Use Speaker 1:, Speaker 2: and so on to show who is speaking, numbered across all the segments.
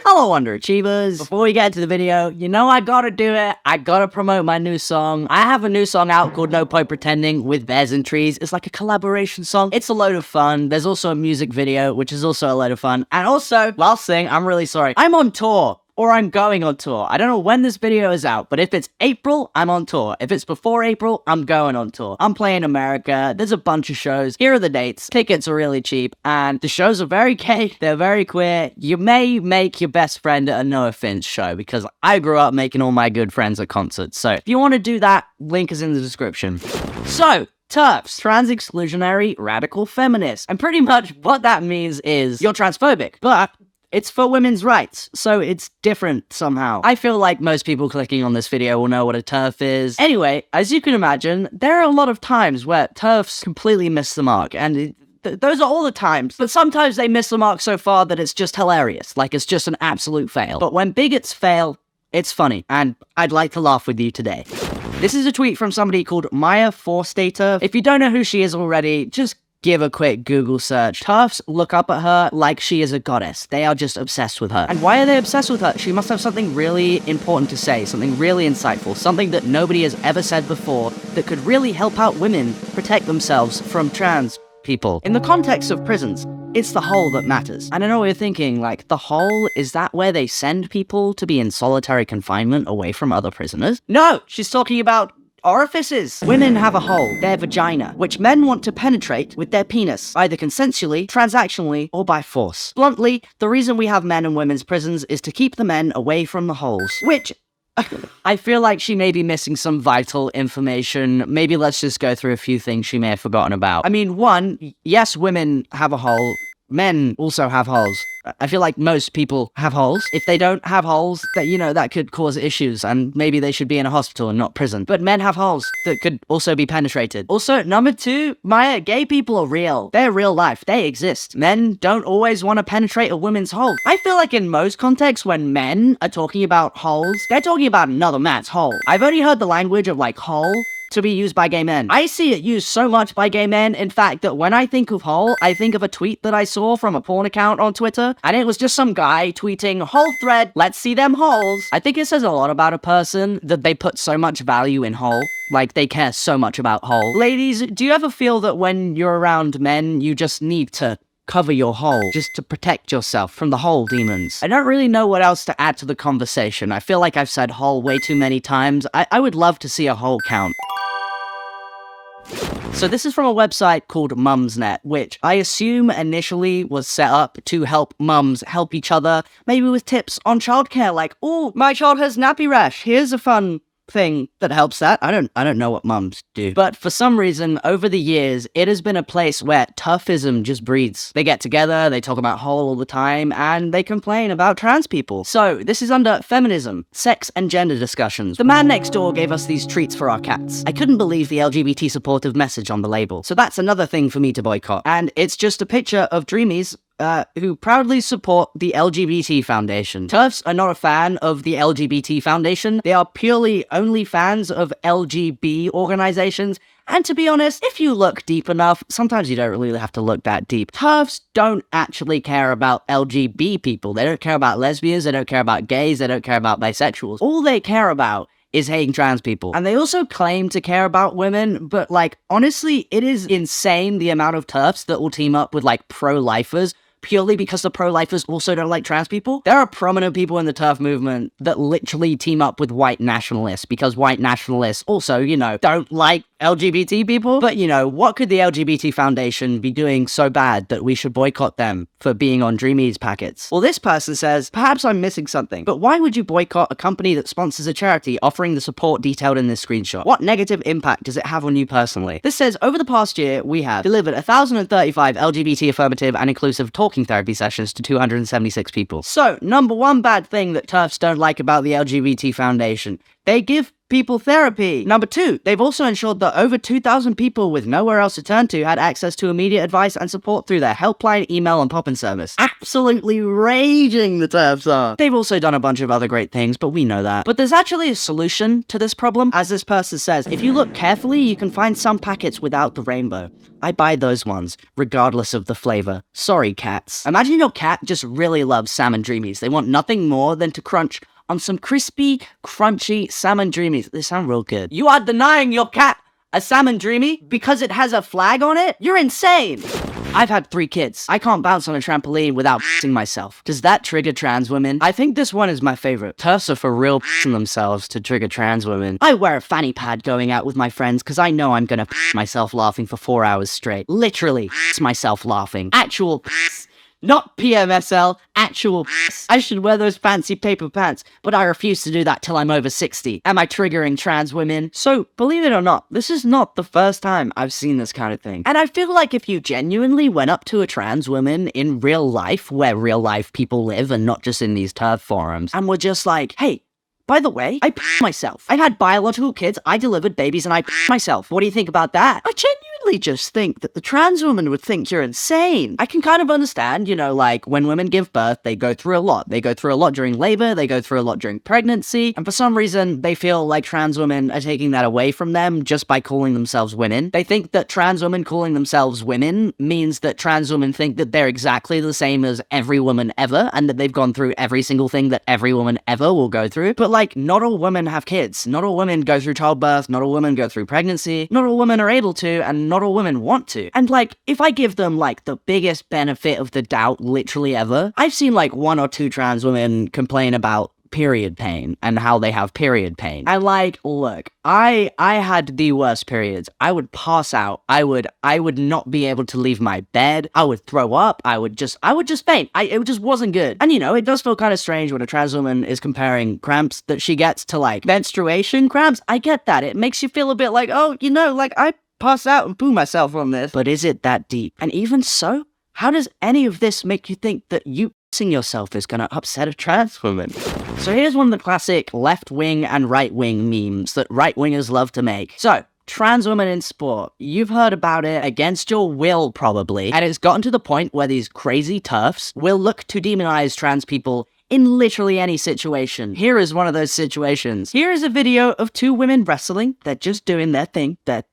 Speaker 1: Hello, underachievers. Before we get into the video, you know I gotta do it. I gotta promote my new song. I have a new song out called No Point Pretending with Bears and Trees. It's like a collaboration song. It's a load of fun. There's also a music video, which is also a load of fun. And also, last thing, I'm really sorry. I'm on tour. Or I'm going on tour. I don't know when this video is out, but if it's April, I'm on tour. If it's before April, I'm going on tour. I'm playing America. There's a bunch of shows. Here are the dates. Tickets are really cheap, and the shows are very gay. They're very queer. You may make your best friend at a Noahfinnce show, because I grew up making all my good friends at concerts. So if you want to do that, link is in the description. So, TERFS, trans exclusionary radical feminist. And pretty much what that means is you're transphobic, but it's for women's rights, so it's different somehow. I feel like most people clicking on this video will know what a TERF is. Anyway, as you can imagine, there are a lot of times where TERFs completely miss the mark, and those are all the times. But sometimes they miss the mark so far that it's just hilarious, like it's just an absolute fail. But when bigots fail, it's funny, and I'd like to laugh with you today. This is a tweet from somebody called Maya Forstater. If you don't know who she is already, just give a quick Google search. TERFs look up at her like she is a goddess. They are just obsessed with her. And why are they obsessed with her? She must have something really important to say, something really insightful, something that nobody has ever said before that could really help out women protect themselves from trans people. In the context of prisons, it's the hole that matters. And I know what you're thinking, like, the hole, is that where they send people to be in solitary confinement away from other prisoners? No, she's talking about orifices. Women have a hole, their vagina, which men want to penetrate with their penis, either consensually, transactionally, or by force. Bluntly, the reason we have men in women's prisons is to keep the men away from the holes, which I feel like she may be missing some vital information. Maybe let's just go through a few things she may have forgotten about. I mean, one, yes, women have a hole. Men also have holes. I feel like most people have holes. If they don't have holes, that, you know, that could cause issues, and maybe they should be in a hospital and not prison. But men have holes that could also be penetrated. Also, number two, Maya, gay people are real. They're real life. They exist. Men don't always want to penetrate a woman's hole. I feel like in most contexts, when men are talking about holes, they're talking about another man's hole. I've only heard the language of, like, hole to be used by gay men. I see it used so much by gay men, in fact, that when I think of hole, I think of a tweet that I saw from a porn account on Twitter, and it was just some guy tweeting, "Hole thread, let's see them holes." I think it says a lot about a person that they put so much value in hole. Like, they care so much about hole. Ladies, do you ever feel that when you're around men, you just need to cover your hole, just to protect yourself from the hole demons? I don't really know what else to add to the conversation. I feel like I've said hole way too many times. I would love to see a hole count. So this is from a website called Mumsnet, which I assume initially was set up to help mums help each other, maybe with tips on childcare, like, oh, my child has nappy rash, here's a fun thing that helps that. I don't know what mums do. But for some reason, over the years, it has been a place where toughism just breeds. They get together, they talk about hole all the time, and they complain about trans people. So this is under feminism, sex and gender discussions. The man next door gave us these treats for our cats. I couldn't believe the LGBT supportive message on the label. So that's another thing for me to boycott. And it's just a picture of Dreamies who proudly support the LGBT Foundation. TERFs are not a fan of the LGBT Foundation. They are purely only fans of LGB organizations. And to be honest, if you look deep enough, sometimes you don't really have to look that deep. TERFs don't actually care about LGB people. They don't care about lesbians, they don't care about gays, they don't care about bisexuals. All they care about is hating trans people. And they also claim to care about women, but, like, honestly, it is insane the amount of TERFs that will team up with, like, pro-lifers purely because the pro-lifers also don't like trans people. There are prominent people in the TERF movement that literally team up with white nationalists because white nationalists also, you know, don't like LGBT people. But, you know, what could the LGBT Foundation be doing so bad that we should boycott them for being on Dreamies packets? Well, this person says, perhaps I'm missing something, but why would you boycott a company that sponsors a charity offering the support detailed in this screenshot? What negative impact does it have on you personally? This says, over the past year, we have delivered 1,035 LGBT affirmative and inclusive talking therapy sessions to 276 people. So, number one bad thing that TERFs don't like about the LGBT Foundation, they give people therapy. Number 2, they've also ensured that over 2,000 people with nowhere else to turn to had access to immediate advice and support through their helpline, email, and pop-in service. Absolutely raging, the TERFs are. They've also done a bunch of other great things, but we know that. But there's actually a solution to this problem. As this person says, if you look carefully, you can find some packets without the rainbow. I buy those ones, regardless of the flavor. Sorry, cats. Imagine your cat just really loves salmon dreamies. They want nothing more than to crunch on some crispy, crunchy salmon dreamies. They sound real good. You are denying your cat a salmon dreamy because it has a flag on it? You're insane! I've had 3 kids. I can't bounce on a trampoline without pissing myself. Does that trigger trans women? I think this one is my favorite. TERFs are for real pissing themselves to trigger trans women. I wear a fanny pad going out with my friends because I know I'm gonna piss myself laughing for 4 hours straight. Literally piss myself laughing. Actual piss. Not PMSL, actual piss. I should wear those fancy paper pants, but I refuse to do that till I'm over 60. Am I triggering trans women? So, believe it or not, this is not the first time I've seen this kind of thing. And I feel like if you genuinely went up to a trans woman in real life, where real life people live and not just in these TERF forums, and were just like, hey, by the way, I pissed myself. I had biological kids, I delivered babies, and I pissed myself. What do you think about that? I genuinely just think that the trans woman would think you're insane. I can kind of understand, you know, like, when women give birth, they go through a lot. They go through a lot during labor, they go through a lot during pregnancy, and for some reason, they feel like trans women are taking that away from them just by calling themselves women. They think that trans women calling themselves women means that trans women think that they're exactly the same as every woman ever, and that they've gone through every single thing that every woman ever will go through. But like, not all women have kids. Not all women go through childbirth. Not all women go through pregnancy. Not all women are able to, and not all women want to. And like, if I give them like the biggest benefit of the doubt literally ever, I've seen like 1 or 2 trans women complain about period pain and how they have period pain. And like, look, I had the worst periods. I would pass out. I would not be able to leave my bed. I would throw up. I would just faint. It just wasn't good. And you know, it does feel kind of strange when a trans woman is comparing cramps that she gets to like menstruation cramps. I get that. It makes you feel a bit like, oh, you know, like I pass out and poo myself on this. But is it that deep? And even so, how does any of this make you think that you pissing yourself is gonna upset a trans woman? So here's one of the classic left-wing and right-wing memes that right-wingers love to make. So, trans women in sport. You've heard about it against your will, probably, and it's gotten to the point where these crazy TERFs will look to demonize trans people in literally any situation. Here is one of those situations. Here is a video of 2 women wrestling. They're just doing their thing. They're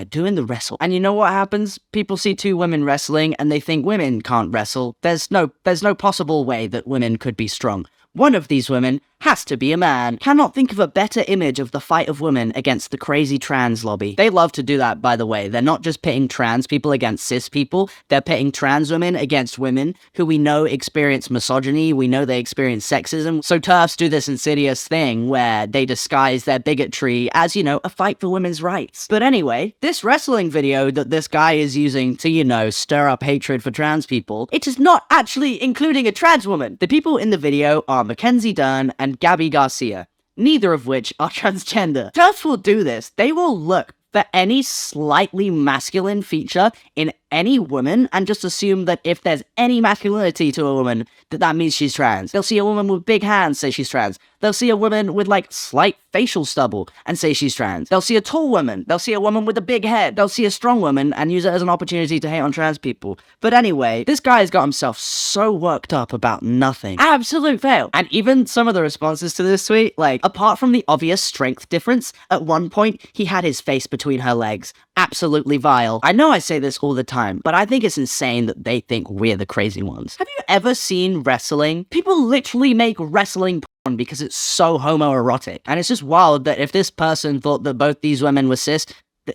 Speaker 1: doing the wrestle. And you know what happens? People see 2 women wrestling and they think women can't wrestle. There's no possible way that women could be strong. One of these women has to be a man. Cannot think of a better image of the fight of women against the crazy trans lobby. They love to do that, by the way. They're not just pitting trans people against cis people, they're pitting trans women against women who we know experience misogyny, we know they experience sexism. So TERFs do this insidious thing where they disguise their bigotry as, you know, a fight for women's rights. But anyway, this wrestling video that this guy is using to, you know, stir up hatred for trans people, it is not actually including a trans woman. The people in the video are Mackenzie Dern and Gabby Garcia, neither of which are transgender. TERFs will do this. They will look for any slightly masculine feature in any woman and just assume that if there's any masculinity to a woman, that means she's trans. They'll see a woman with big hands, say she's trans. They'll see a woman with like slight facial stubble and say she's trans. They'll see a tall woman. They'll see a woman with a big head. They'll see a strong woman and use it as an opportunity to hate on trans people. But anyway, this guy has got himself so worked up about nothing. Absolute fail. And even some of the responses to this tweet, like, apart from the obvious strength difference, at one point, he had his face between her legs. Absolutely vile. I know I say this all the time, but I think it's insane that they think we're the crazy ones. Have you ever seen wrestling? People literally make wrestling porn because it's so homoerotic. And it's just wild that if this person thought that both these women were cis,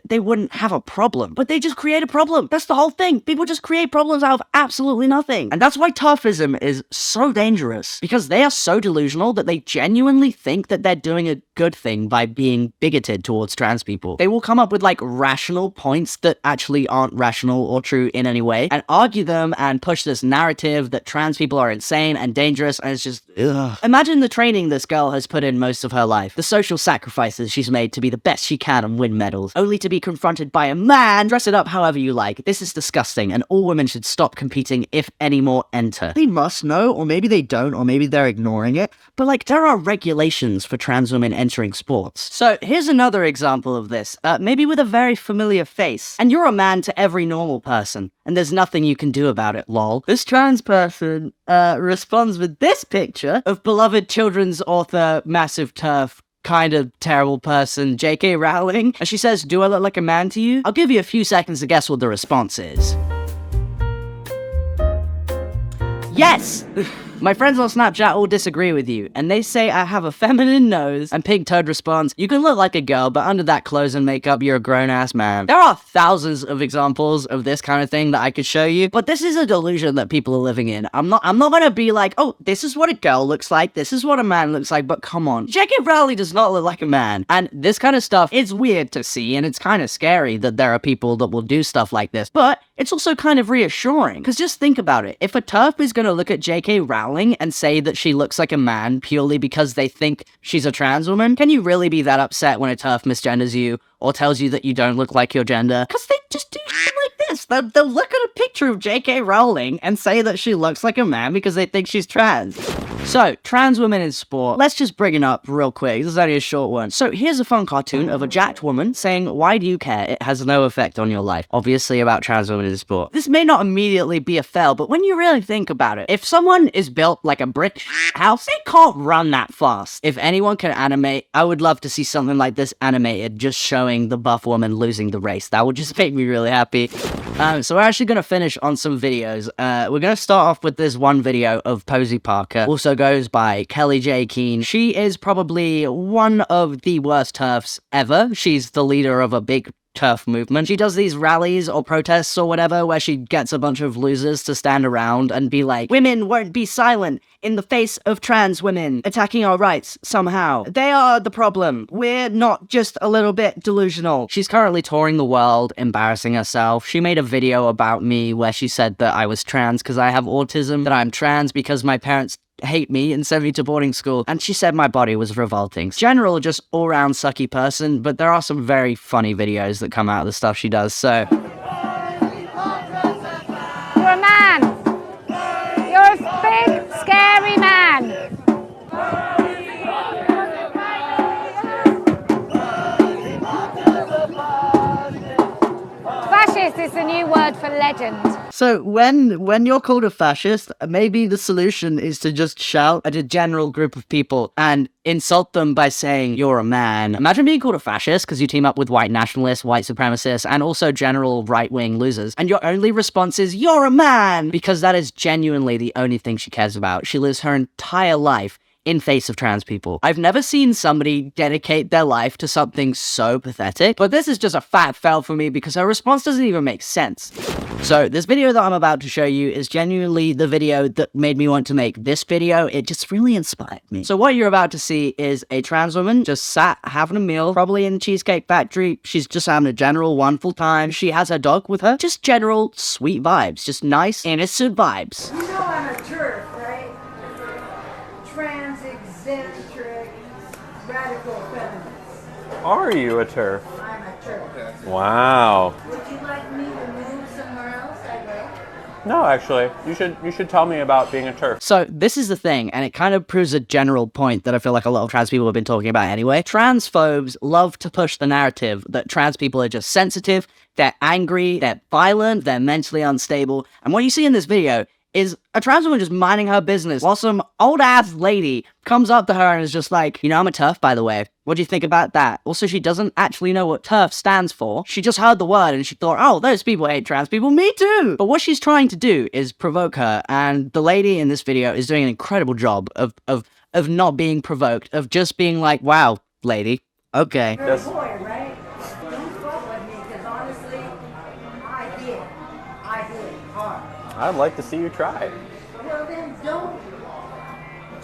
Speaker 1: they wouldn't have a problem. But they just create a problem. That's the whole thing. People just create problems out of absolutely nothing. And that's why TERFism is so dangerous. Because they are so delusional that they genuinely think that they're doing a good thing by being bigoted towards trans people. They will come up with like rational points that actually aren't rational or true in any way and argue them and push this narrative that trans people are insane and dangerous, and it's just ugh. Imagine the training this girl has put in most of her life, the social sacrifices she's made to be the best she can and win medals, only only to be confronted by a man. Dress it up however you like. This is disgusting, and all women should stop competing if any more enter. They must know, or maybe they don't, or maybe they're ignoring it, but like, there are regulations for trans women entering sports. So here's another example of this, maybe with a very familiar face. And you're a man to every normal person, and there's nothing you can do about it, lol. This trans person responds with this picture of beloved children's author, massive TERF, kind of terrible person, J.K. Rowling, and she says, "Do I look like a man to you?" I'll give you a few seconds to guess what the response is. Yes! My friends on Snapchat all disagree with you, and they say I have a feminine nose, and Pink Toad responds, "You can look like a girl, but under that clothes and makeup, you're a grown-ass man." There are thousands of examples of this kind of thing that I could show you, but this is a delusion that people are living in. I'm not gonna be like, oh, this is what a girl looks like, this is what a man looks like, but come on. J.K. Rowling does not look like a man, and this kind of stuff is weird to see, and it's kind of scary that there are people that will do stuff like this, but it's also kind of reassuring, because just think about it. If a TERF is gonna look at J.K. Rowling and say that she looks like a man purely because they think she's a trans woman, can you really be that upset when a TERF misgenders you or tells you that you don't look like your gender? Because they just do shit like this. They'll look at a picture of J.K. Rowling and say that she looks like a man because they think she's trans. So, trans women in sport. Let's just bring it up real quick. This is only a short one. So, here's a fun cartoon of a jacked woman saying, "Why do you care? It has no effect on your life." Obviously about trans women in sport. This may not immediately be a fail, but when you really think about it, if someone is built like a brick house, they can't run that fast. If anyone can animate, I would love to see something like this animated, just showing the buff woman losing the race. That would just make me really happy. So we're actually going to finish on some videos. We're going to start off with this one video of Posey Parker, also goes by Kelly J. Keane. She is probably one of the worst TERFs ever. She's the leader of a big TERF movement. She does these rallies or protests or whatever where she gets a bunch of losers to stand around and be like, "Women won't be silent in the face of trans women attacking our rights somehow. They are the problem. We're not just a little bit delusional." She's currently touring the world, embarrassing herself. She made a video about me where she said that I was trans because I have autism, that I'm trans because my parents hate me and sent me to boarding school, and she said my body was revolting. General, just all-round sucky person, but there are some very funny videos that come out of the stuff she does, so...
Speaker 2: You're a man! You're a big, scary man! Fascist is the new word for legend.
Speaker 1: So when you're called a fascist, maybe the solution is to just shout at a general group of people and insult them by saying you're a man. Imagine being called a fascist because you team up with white nationalists, white supremacists, and also general right-wing losers, and your only response is you're a man, because that is genuinely the only thing she cares about. She lives her entire life in face of trans people. I've never seen somebody dedicate their life to something so pathetic, but this is just a fat fail for me because her response doesn't even make sense. So this video that I'm about to show you is genuinely the video that made me want to make this video. It just really inspired me. So what you're about to see is a trans woman just sat having a meal, probably in the Cheesecake Factory. She's just having a general wonderful time. She has her dog with her. Just general sweet vibes. Just nice, innocent vibes.
Speaker 3: You know I'm a TERF, right? Trans-eccentric, radical feminist.
Speaker 4: Are you a TERF?
Speaker 3: I'm a TERF.
Speaker 4: Wow.
Speaker 3: Would you like me to move somewhere else? I will.
Speaker 4: No, actually, you should tell me about being a TERF.
Speaker 1: So this is the thing, and it kind of proves a general point that I feel like a lot of trans people have been talking about anyway. Transphobes love to push the narrative that trans people are just sensitive, they're angry, they're violent, they're mentally unstable. And what you see in this video is a trans woman just minding her business while some old-ass lady comes up to her and is just like, "You know, I'm a TERF, by the way. What do you think about that?" Also, she doesn't actually know what TERF stands for. She just heard the word and she thought, "Oh, those people hate trans people. Me too!" But what she's trying to do is provoke her, and the lady in this video is doing an incredible job of not being provoked, of just being like, "Wow, lady, okay."
Speaker 3: You're a boy, right? Don't fuck with me, because honestly, I did hard.
Speaker 4: I'd like to see you try.
Speaker 3: Well then, don't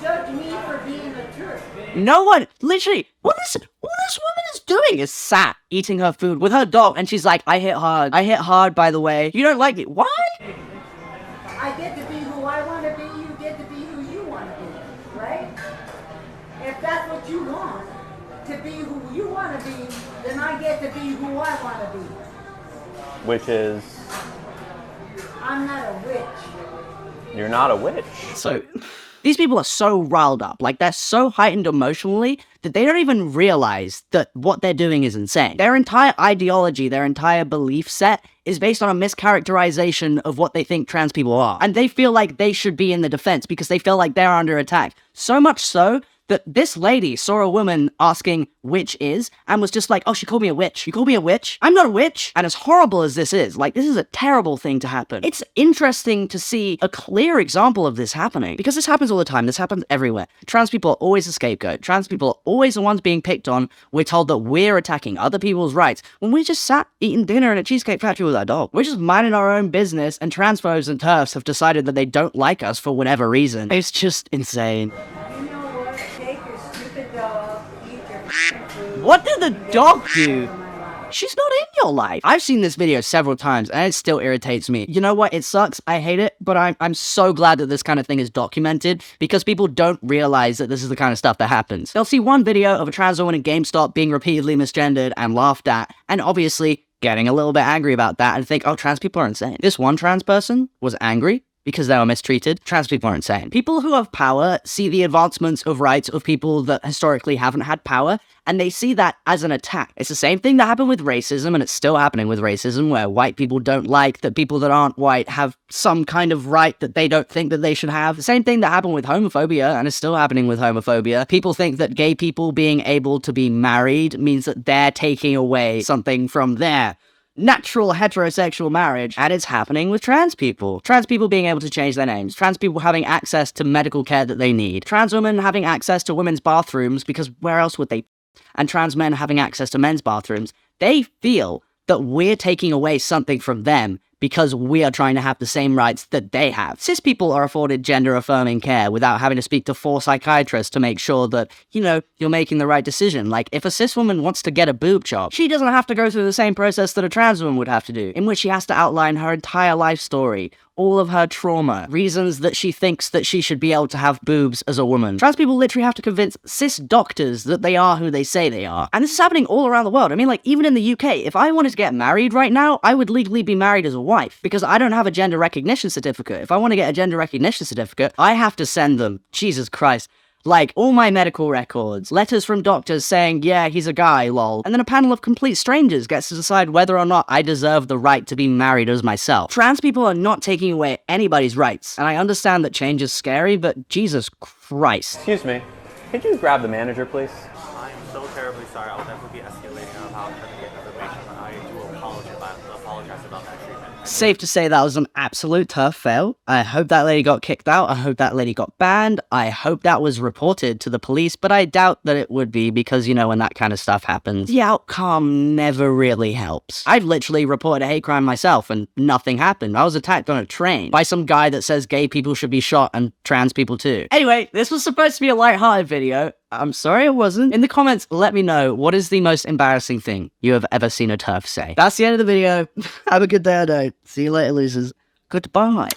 Speaker 3: judge me for being a TERF.
Speaker 1: No one, literally, what this woman is doing is sat eating her food with her dog, and she's like, I hit hard, by the way. You don't like it. What?
Speaker 3: I get to be who I want to be, you get to be who you want to be, right? If that's what you want, to be who you want to be, then I get to be who I want to be.
Speaker 4: Which is,
Speaker 3: I'm not a witch.
Speaker 4: you're not a witch.
Speaker 1: So, these people are so riled up, like they're so heightened emotionally that they don't even realize that what they're doing is insane. Their entire ideology, their entire belief set is based on a mischaracterization of what they think trans people are. And they feel like they should be in the defense because they feel like they're under attack. So much so that this lady saw a woman asking which is and was just like, oh, she called me a witch. You called me a witch? I'm not a witch. And as horrible as this is, like, this is a terrible thing to happen. It's interesting to see a clear example of this happening because this happens all the time. This happens everywhere. Trans people are always a scapegoat. Trans people are always the ones being picked on. We're told that we're attacking other people's rights when we just sat eating dinner in a cheesecake factory with our dog. We're just minding our own business, and transphobes and TERFs have decided that they don't like us for whatever reason. It's just insane.
Speaker 3: You know what? Take your stupid dog, eat your food.
Speaker 1: What did the dog do? She's not in your life. I've seen this video several times and it still irritates me. You know what? It sucks. I hate it, but I'm so glad that this kind of thing is documented because people don't realize that this is the kind of stuff that happens. They'll see one video of a trans woman in GameStop being repeatedly misgendered and laughed at, and obviously getting a little bit angry about that and think, oh, trans people are insane. This one trans person was angry because they were mistreated. Trans people are insane. People who have power see the advancements of rights of people that historically haven't had power, and they see that as an attack. It's the same thing that happened with racism, and it's still happening with racism, where white people don't like that people that aren't white have some kind of right that they don't think that they should have. The same thing that happened with homophobia, and is still happening with homophobia. People think that gay people being able to be married means that they're taking away something from their natural heterosexual marriage, and it's happening with trans people. Trans people being able to change their names, trans people having access to medical care that they need, trans women having access to women's bathrooms because where else would they, and trans men having access to men's bathrooms. They feel that we're taking away something from them because we are trying to have the same rights that they have. Cis people are afforded gender-affirming care without having to speak to 4 psychiatrists to make sure that, you know, you're making the right decision. Like, if a cis woman wants to get a boob job, she doesn't have to go through the same process that a trans woman would have to do, in which she has to outline her entire life story, all of her trauma, reasons that she thinks that she should be able to have boobs as a woman. Trans people literally have to convince cis doctors that they are who they say they are. And this is happening all around the world. I mean, like, even in the UK, if I wanted to get married right now, I would legally be married as a wife, because I don't have a gender recognition certificate. If I want to get a gender recognition certificate, I have to send them, Jesus Christ, like, all my medical records, letters from doctors saying, yeah, he's a guy, lol. And then a panel of complete strangers gets to decide whether or not I deserve the right to be married as myself. Trans people are not taking away anybody's rights. And I understand that change is scary, but Jesus Christ.
Speaker 4: Excuse me. Could you grab the manager, please?
Speaker 5: I am so terribly sorry. I will definitely be escalating on how I'm trying to get information, but I do apologize about that treatment.
Speaker 1: Safe to say that was an absolute TERF fail. I hope that lady got kicked out. I hope that lady got banned. I hope that was reported to the police, but I doubt that it would be because, you know, when that kind of stuff happens, the outcome never really helps. I've literally reported a hate crime myself and nothing happened. I was attacked on a train by some guy that says gay people should be shot and trans people too. Anyway, this was supposed to be a lighthearted video. I'm sorry it wasn't. In the comments, let me know, what is the most embarrassing thing you have ever seen a TERF say? That's the end of the video. Have a good day, I don't. See you later, losers. Goodbye.